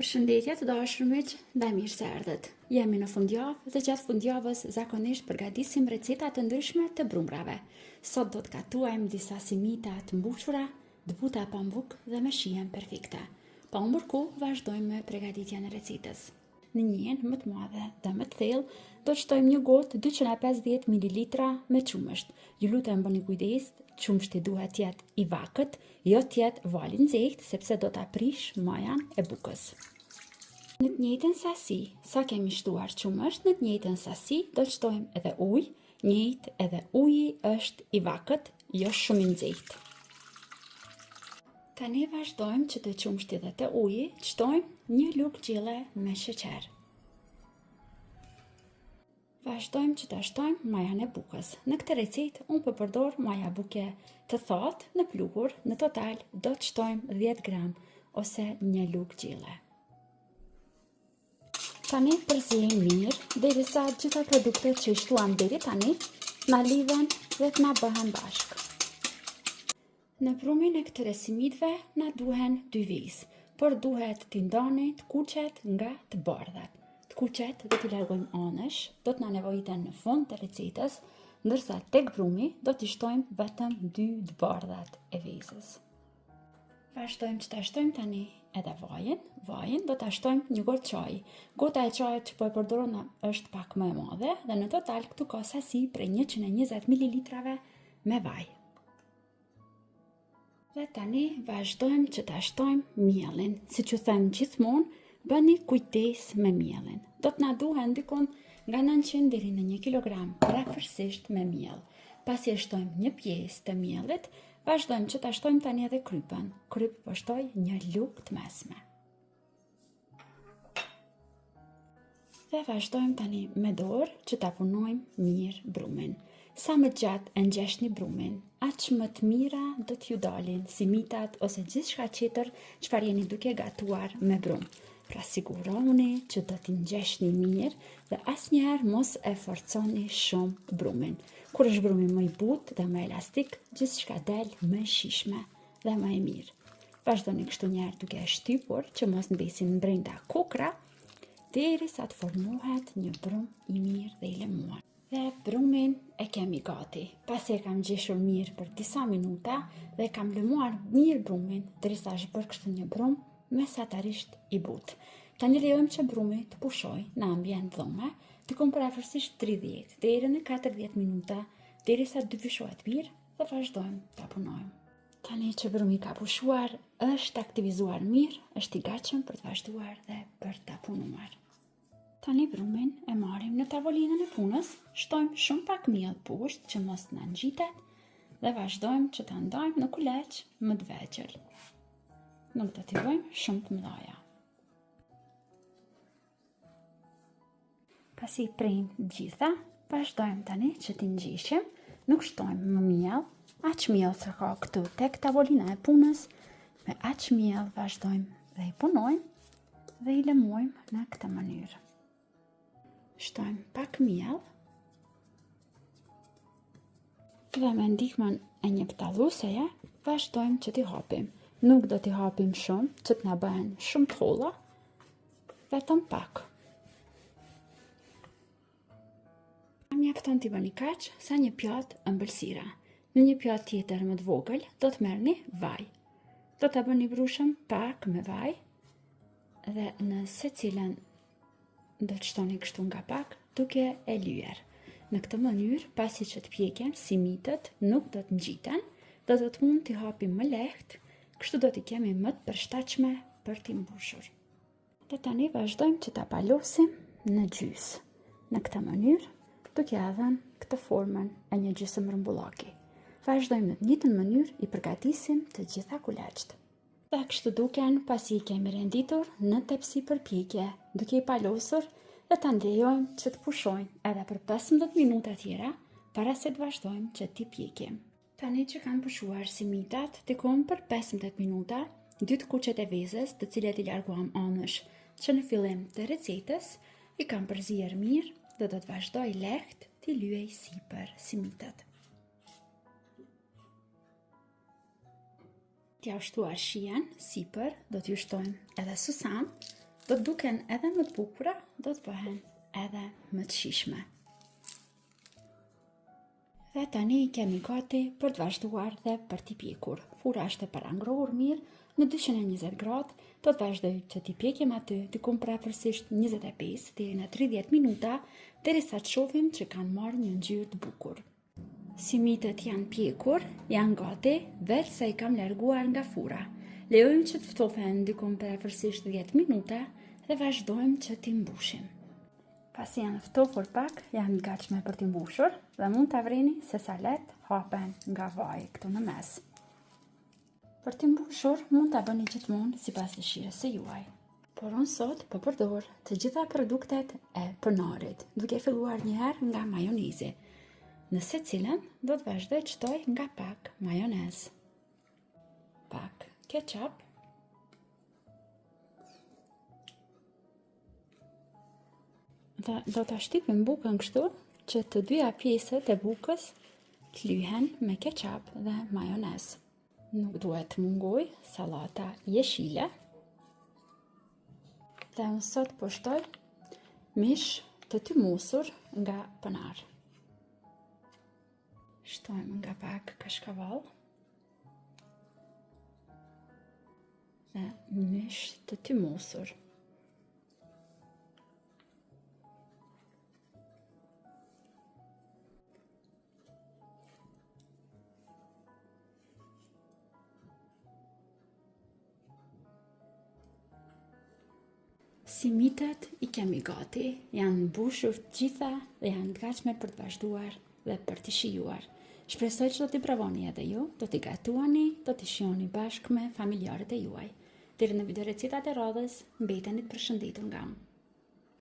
Përshëndetje të dashur miq, dhe mirë se erdhët. Jemi në fundjavë dhe gjatë fundjavës zakonisht përgatisim receta të ndryshme të brumrave. Sot do të gatuajmë disa simita të mbushura, të buta pa mbuk dhe me shijen perfekte. Pa humbur kohë, vazhdojmë me përgatitjen e recetës. Në një enë më të madhe dhe më të thellë, do të shtojmë një gotë 250 ml me qumësht. Ju lutem bëni kujdes, qumshti duhet të jetë i vakët, jo të jetë val i nxehtë, sepse do ta prish majën e bukës. Në të njëjtën sasi, sa kemi shtuar qumësht, në të njëjtën sasi do të shtojmë edhe ujë, njëjtë edhe uji është i vakët, jo shumë i nxehtë. Tani vazhdojmë që të qumshti dhe të uji të shtojmë një lugë gjelle me sheqer. Vazhdojmë që të shtojmë majën e bukës. Në këtë recetë unë përdor maja buke të thatë në pluhur, në total do të shtojmë 10 gram ose një lugë gjelle. Tani përzijmë mirë derisa të gjitha produktet që i shtuam deri tani na lidhen dhe të na bëhen bashkë. Në brumin e këtyre simitëve na duhen 2 vezë, por duhet t'i ndani të kuqet nga të bardhat. Të kuqet do t'i largojmë anësh, do të na nevojiten në fund të recetës, ndërsa tek brumi do t'i shtojmë vetëm 2 të bardhat e vezës. Vazhdojmë që ta shtojmë tani edhe vajin. Vajin do ta shtojmë një gotë çaji. Gota e çajit që po e përdorona është pak më e madhe dhe në total këtu ka sasi prej 120 ml me vaj. Dhe tani vazhdojmë që ta shtojmë mielin. Siç u them gjithmonë, bëni kujdes me mielin. Do të na duhen dikon nga 900 deri në 1 kg rafërsisht me miell. Pasi e shtojmë një pjesë të miellit, vazhdojmë që ta shtojmë tani edhe krypën. Kryp po shtoj një lugë të mesme. Dhe vazhdojmë tani me dorë që ta punojmë mirë brumin. Sa më gjatë e ngjeshni brumin, aq më të mira do t'ju dalin simitat ose gjithçka tjetër çfarë jeni duke gatuar me brum. Pra sigurohuni që do t'i ngjeshni mirë dhe asnjëherë mos e forconi shumë brumin. Kur është brumi më i butë dhe më elastik, gjithçka del më e shijshme dhe më e mirë. Vazhdoni kështu një herë duke e shtypur që mos mbesin brenda kokra, derisa të formohet një brum i mirë dhe i lemuar. Dhe brumin e kemi gati. Pasi e kam gjeshur mirë për disa minuta dhe kam lëmuar mirë brumin, derisa është bërë kështu një brum mesatarisht i butë. Tani lejojmë që brumi të pushoj në ambient dhome, diku për afërsisht 30 deri në 40 minuta, derisa të dyfishohet mirë dhe vazhdojmë ta punojmë. Tani që brumi ka pushuar, është aktivizuar mirë, është i gatshëm për të vazhduar dhe për ta punuar. Tani brumin e marrim në tavolinën e punës, shtojmë shumë pak miell poshtë që mos na ngjitet dhe vazhdojmë që ta ndajmë në kuleç më të vegjël. Nuk do t'i bëjmë shumë të mëdha. Pasi i prejmë gjitha, vazhdojmë tani që t'i ngjishim, nuk shtojmë më miell, aq miell sa ka këtu tek tavolina e punës, me aq miell vazhdojmë dhe i punojmë dhe i lëmojmë në këtë mënyrë. Shtojmë pak miell dhe me ndihmën e një ptalluseje vazhdojmë që t'i hapim. Nuk do t'i hapim shumë që t'na bëhen shumë të holla, vetëm pak. Mjafton t'i bëni kaq sa një pjatë ëmbëlsira. Në një pjatë tjetër më të vogël do të merrni vaj. Do ta bëni brushëm pak me vaj dhe në secilën do të shtoni kështu nga pak duke e lyer. Në këtë mënyrë, pasi që të pjekjen, simitët nuk do të ngjiten, do të mund t'i hapim më lehtë, kështu do t'i kemi më të përshtatshme për t'i mbushur. Dhe tani vazhdojmë që ta palosim në gjys. Në këtë mënyrë, duke ia dhënë këtë formën e një gjysmë rrumbullaki. Vazhdojmë në të njëjtën mënyrë i përgatisim të gjitha kuleçt. Dhe kështu duken pasi i kemi renditur në tepsi për pjekje, duke i palosur dhe ta ndejojmë që të pushojnë edhe për 15 minuta tjera, para se të vazhdojmë që t'i pjekim. Tani që kanë pushuar simitat, tikon për 15 minuta, 2 kuqet e vezës, të cilet i larguam anësh, që në fillim të recetës i kam përzier mirë dhe do të vazhdoj lehtë t'i lyej sipër simitat. T'ja ushtuar shijen sipër, do t'ju shtojmë edhe susan, do të duken edhe më të bukura, do të bëhen edhe më të shijshme. Dhe tani kemi gati për të vazhduar dhe për t'i pjekur. Fura është e parangrohur mirë në 220 gradë, do të vazhdoj që t'i pjekim aty diku afërsisht 25 deri në 30 minuta, derisa të shohim që kanë marrë një ngjyrë të bukur. Simitet janë pjekur, janë gati, veç se I kam larguar nga fura. Lejojmë që të ftohen diku afërsisht 10 minuta dhe vazhdojmë që t'i mbushim. Pasi janë ftofur pak, janë gatshme për t'i mbushur dhe mund t'a vrini se sa lehtë hapen nga vaji këtu në mes. Për t'i mbushur, mund t'a bëni gjithmonë sipas dëshirës së juaj. Por unë sot po përdor të gjitha produktet e pronarit, duke filluar një herë nga majonezi. Në secilën do të vazhdoj të shtoj nga pak majonez, pak ketchup, dhe do ta shtypim bukën kështu që të dyja pjesët e bukës të lyhen me ketchup dhe majonez. Nuk duhet të mungoj sallata jeshile. Dhe unë sot po shtoj mish të tymosur nga pronar. Shtojmë nga pak kashkavall dhe mish të tymosur. Simitet I kemi gati, janë mbushur të gjitha dhe janë të gatshme për të vazhduar dhe për të shijuar. Shpresoj që do t'i provoni edhe ju, do t'i gatuani, do t'i shijoni bashkë me familjarët e juaj. Deri në video recetat e radhës, mbeteni të përshëndetur nga unë.